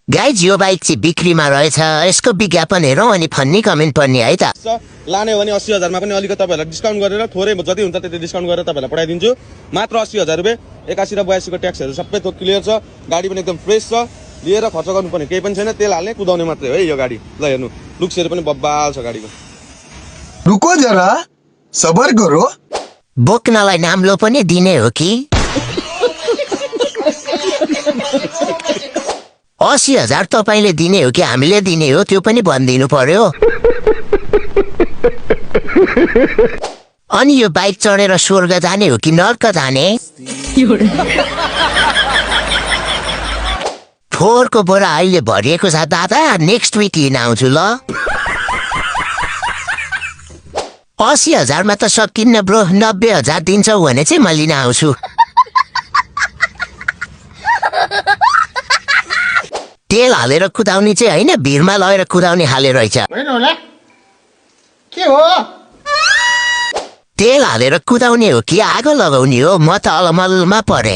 guys यो bike चाहिँ बिक्रीमा रहेछ यसको विज्ञापन हेरौँ अनि फन्नी कमेन्ट पर्ने है त लाने हो भने 80,000 मा पनि अलिकति तपाईहरुलाई डिस्काउन्ट गरेर थोरै जति हुन्छ त्यति डिस्काउन्ट गरेर तपाईहरुलाई पठाइदिन्छु मात्र 80,000 रुपैयाँ 81 र 82 को ट्याक्सहरु सबै थोक क्लियर छ गाडी पनि एकदम फ्रेश छ लिएर खर्च गर्नुपर्ने केही पनि छैन तेल हाल्ने कुदाउने मात्रै हो है यो गाडी ल हेर्नु लुक्सहरु पनि बब्बाल छ गाडीको रुको जरा सबर करो बोक्नलाई नाम्लो पनि दिने हो कि 80,000 तपाईले दिने हो कि हामीले दिने हो त्यो पनि भनिदिनु पर्यो अनि यो बाइक चढेर स्वर्ग जाने हो कि नर्क जाने फोहोरको बोरा अहिले भरिएको छ दादा नेक्स्ट विक लिन आउँछु ल 80,000 मा त सकिन्न ब्रो 90,000 दिन्छौ भने चाहिँ म लिन आउँछु तेल हालेर कुदाउने चाहिँ हैन भिरमा लगेर कुदाउने हाले रहेछ के हो तेल हालेर कुदाउने हो कि आगो लगाउने हो म त अलमलमा परे